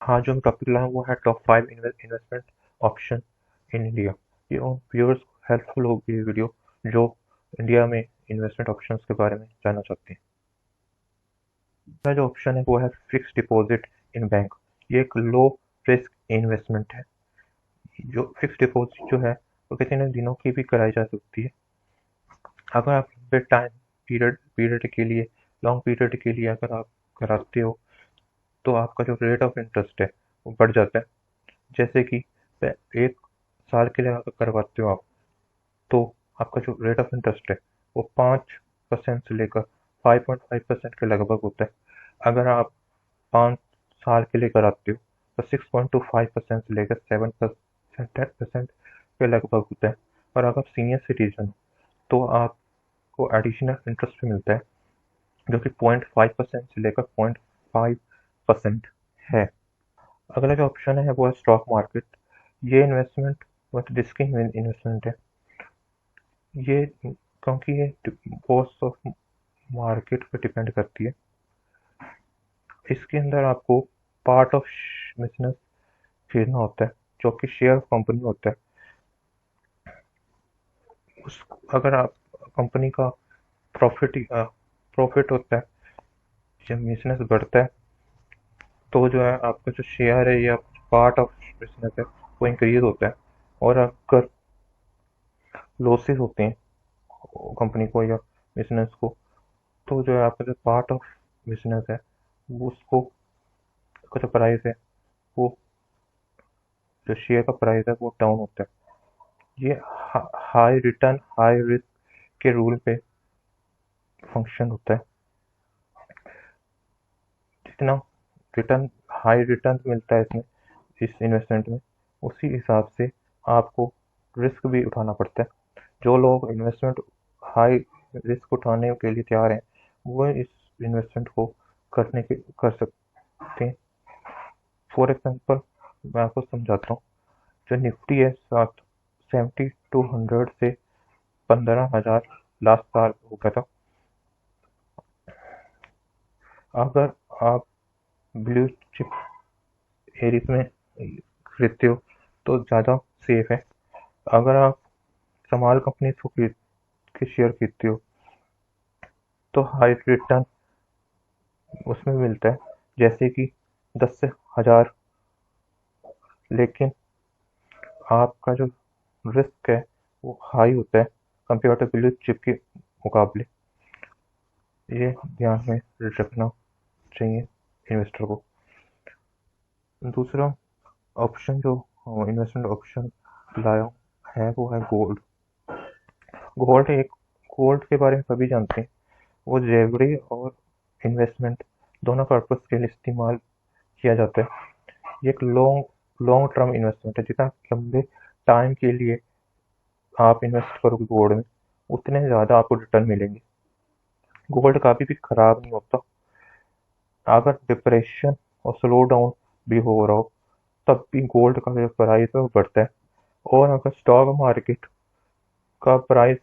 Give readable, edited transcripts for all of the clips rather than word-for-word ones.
हाँ, जो हम टॉपिक लाए हैं वो है top 5 investment option in India. ये उन व्यूअर्स को हेल्पफुल होगी ये वीडियो जो इंडिया में इन्वेस्टमेंट ऑप्शंस के बारे में जानना चाहते हैं। पहला जो ऑप्शन है वो है फिक्स डिपॉजिट इन बैंक। ये एक लो रिस्क इन्वेस्टमेंट है। जो फिक्स डिपॉजिट जो है वो कितने दिनों की भी कराई जा सकती है। अगर आप लंबे टाइम पीरियड के लिए लॉन्ग पीरियड के लिए अगर आप कराते हो तो आपका जो रेट ऑफ इंटरेस्ट है वो बढ़ जाता है। जैसे कि 1 साल के लिए अगर करवाते हो आप तो आपका जो रेट ऑफ इंटरेस्ट है वो 5% से लेकर 5.5% के लगभग होता है। अगर आप 5 साल के लिए कराते हो तो 6.25% से लेकर 7% के लगभग होता है। और अगर सीनियर सिटीजन हो तो आपको एडिशनल इंटरेस्ट भी मिलता है जो कि 0.5% से लेकर 0.5% है। अगला जो ऑप्शन है वो है स्टॉक मार्केट। ये इन्वेस्टमेंट बहुत रिस्की इन्वेस्टमेंट है। ये क्योंकि ये कॉस्ट ऑफ मार्केट पे डिपेंड करती है। इसके अंदर आपको पार्ट ऑफ बिजनेस खरीदना होता है जो कि शेयर ऑफ कंपनी होता है। उस अगर आप कंपनी का प्रॉफिट होता है, जब बिजनेस बढ़ता है तो जो है आपका जो शेयर है या पार्ट ऑफ बिजनेस है वो इंक्रीज होता है। और अगर लॉसेस होते हैं कंपनी को या बिजनेस को तो जो है आपका जो पार्ट ऑफ बिजनेस है वो उसको का जो प्राइस है वो जो शेयर का प्राइस है वो डाउन होता है। ये हाई रिटर्न हाई रिस्क के रूल पे फंक्शन होता है। जितना रिटर्न हाई रिटर्न मिलता है इसमें इस इन्वेस्टमेंट में उसी हिसाब से आपको रिस्क भी उठाना पड़ता है। जो लोग इन्वेस्टमेंट हाई रिस्क उठाने के लिए तैयार हैं वो इस इन्वेस्टमेंट को कर सकते हैं। फॉर एग्जांपल मैं आपको समझाता हूँ। जो निफ्टी है 7200 से 15,000 लास्ट साल हो गया था। अगर आप ब्लू चिप एरिस में खरीदते हो तो ज़्यादा सेफ है। अगर आप स्मॉल कंपनी को खरीद के शेयर खरीदते हो तो हाई रिटर्न उसमें मिलता है जैसे कि 10 से 1000। लेकिन आपका जो रिस्क है वो हाई होता है कंपेयर टू ब्लू चिप के मुकाबले। ये ध्यान में रखना चाहिए इन्वेस्टर को। दूसरा ऑप्शन जो इन्वेस्टमेंट ऑप्शन लाया है वो है गोल्ड। गोल्ड एक गोल्ड के बारे में सभी जानते हैं। वो ज्वेलरी और इन्वेस्टमेंट दोनों पर्पज के लिए इस्तेमाल किया जाता है। ये एक लॉन्ग लॉन्ग टर्म इन्वेस्टमेंट है। जितना लंबे टाइम के लिए आप इन्वेस्ट करोगे गोल्ड में उतने ज़्यादा आपको रिटर्न मिलेंगे। गोल्ड कभी भी खराब नहीं होता। अगर डिप्रेशन और स्लो डाउन भी हो रहा हो तब भी गोल्ड का जो प्राइस है वो बढ़ता है। और अगर स्टॉक मार्केट का प्राइस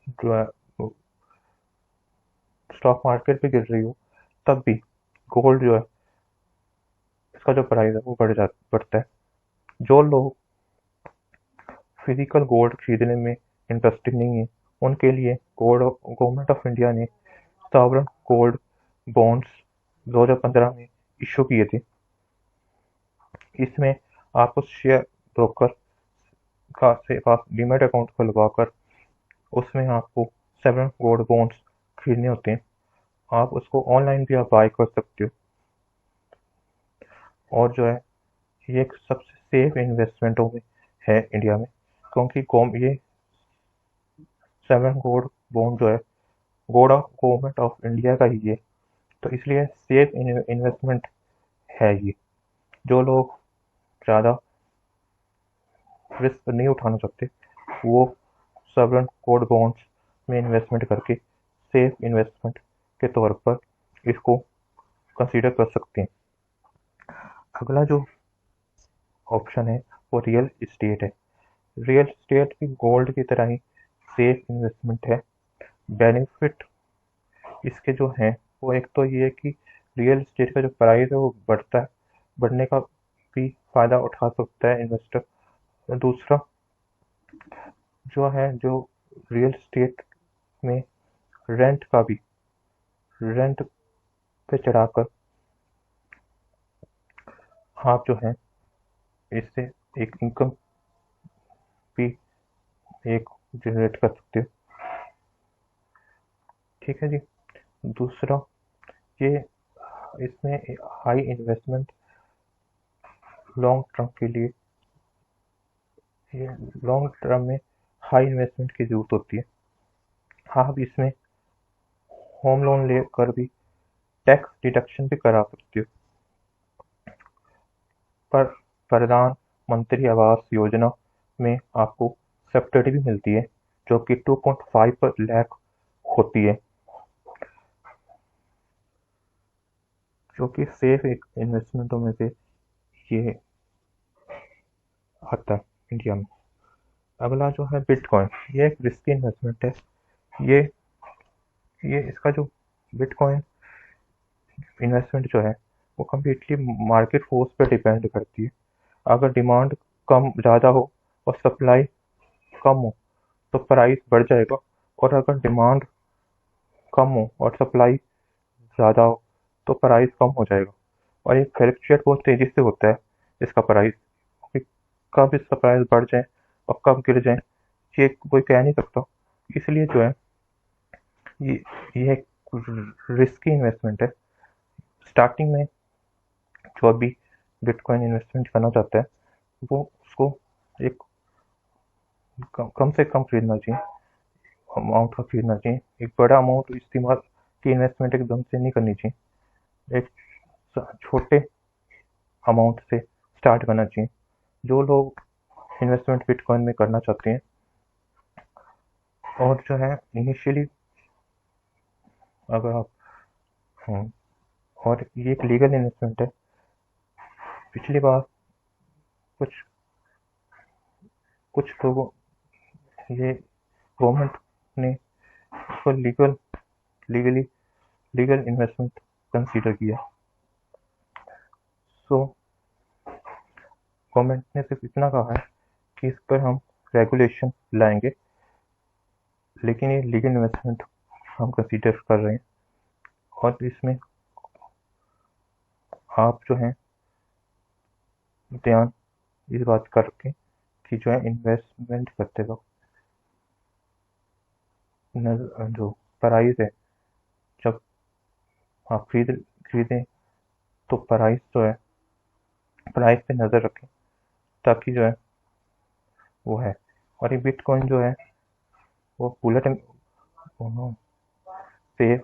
जो है स्टॉक मार्केट पे गिर रही हो तब भी गोल्ड जो है इसका जो प्राइस है वो बढ़ता है। जो लोग फिजिकल गोल्ड खरीदने में इंटरेस्टेड नहीं है उनके लिए गोल्ड गवर्नमेंट ऑफ इंडिया ने सॉवरेन गोल्ड बॉन्ड्स 2015 में इशू किए थे। इसमें आपको शेयर ब्रोकर का से पास डीमैट अकाउंट खुलवाकर उसमें आपको 7 गोल्ड बॉन्ड्स खरीदने होते हैं। आप उसको ऑनलाइन भी आप बाय कर सकते हो। और जो है ये एक सबसे सेफ इन्वेस्टमेंटों में है इंडिया में क्योंकि ये 7 गोल्ड बॉन्ड जो है गवर्नमेंट ऑफ इंडिया का ही है। तो इसलिए सेफ इन्वेस्टमेंट है ये। जो लोग ज़्यादा रिस्क नहीं उठाना चाहते वो सॉवरेन गोल्ड बॉन्ड्स में इन्वेस्टमेंट करके सेफ इन्वेस्टमेंट के तौर पर इसको कंसीडर कर सकते हैं। अगला जो ऑप्शन है वो रियल इस्टेट है। रियल इस्टेट भी गोल्ड की तरह ही सेफ इन्वेस्टमेंट है। बेनिफिट इसके जो हैं वो एक तो ये है कि रियल इस्टेट का जो प्राइस है वो बढ़ता है। बढ़ने का भी फ़ायदा उठा सकता है इन्वेस्टर। दूसरा जो है, जो रियल एस्टेट में रेंट का भी, रेंट पे चढ़ाकर आप जो है इससे एक इनकम भी एक जनरेट कर सकते हो। ठीक है जी। दूसरा ये, इसमें हाई इन्वेस्टमेंट लॉन्ग टर्म के लिए, ये लॉन्ग टर्म में हाई इन्वेस्टमेंट की ज़रूरत होती है। आप इसमें होम लोन लेकर भी टैक्स डिडक्शन भी करा सकते हो। पर प्रधानमंत्री आवास योजना में आपको सब्सिडी भी मिलती है, जो कि 2.5 लाख होती है, जो कि सेफ एक इन्वेस्टमेंटों में से ये आता है इंडिया में। अगला जो है बिटकॉइन, ये एक रिस्की इन्वेस्टमेंट है। ये ये इसका जो बिटकॉइन इन्वेस्टमेंट जो है वो कम्प्लीटली मार्केट फोर्स पे डिपेंड करती है। अगर डिमांड कम ज़्यादा हो और सप्लाई कम हो तो प्राइस बढ़ जाएगा, और अगर डिमांड कम हो और सप्लाई ज़्यादा हो तो प्राइस कम हो जाएगा। और ये फ्लक्चुएट बहुत तेज़ी से होता है इसका प्राइस, कब इसका प्राइस बढ़ जाए और कब गिर जाए ये कोई कह नहीं सकता। इसलिए जो है ये ये एक रिस्की इन्वेस्टमेंट है। स्टार्टिंग में जो अभी बिटकॉइन इन्वेस्टमेंट करना चाहता है वो उसको एक कम से कम खरीदना चाहिए, अमाउंट का खरीदना चाहिए। एक बड़ा अमाउंट इस्तेमाल की इन्वेस्टमेंट एकदम से नहीं करनी चाहिए, एक छोटे अमाउंट से स्टार्ट करना चाहिए। जो लोग इन्वेस्टमेंट बिटकॉइन में करना चाहते हैं और जो है इनिशियली, अगर आप और ये एक लीगल इन्वेस्टमेंट है। पिछली बार कुछ कुछ लोगों, ये गवर्नमेंट ने इसको लीगल इन्वेस्टमेंट कंसीडर किया। सो गवर्नमेंट ने सिर्फ इतना कहा है कि इस पर हम रेगुलेशन लाएंगे, लेकिन ये लीगल इन्वेस्टमेंट हम कंसीडर कर रहे हैं। और इसमें आप जो है ध्यान इस बात का रखें कि जो है इन्वेस्टमेंट करते वक्त जो प्राइस है, जब आप खरीदें तो प्राइस जो है, प्राइस पे नज़र रखें ताकि जो है वो है। और ये बिटकॉइन जो है वो बुलेट सेफ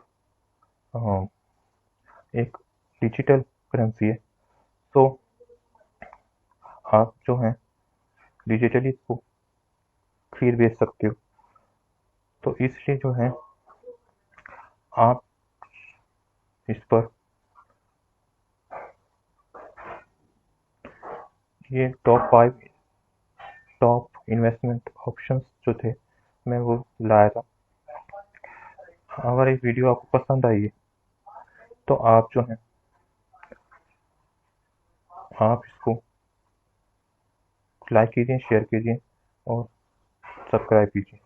एक डिजिटल करेंसी है। तो आप जो है डिजिटली इसको खरीद बेच सकते हो। तो इसलिए जो है आप इस पर ये टॉप इन्वेस्टमेंट ऑप्शंस जो थे मैं वो लाया था। अगर ये वीडियो आपको पसंद आई है तो आप जो है आप इसको लाइक कीजिए, शेयर कीजिए और सब्सक्राइब कीजिए।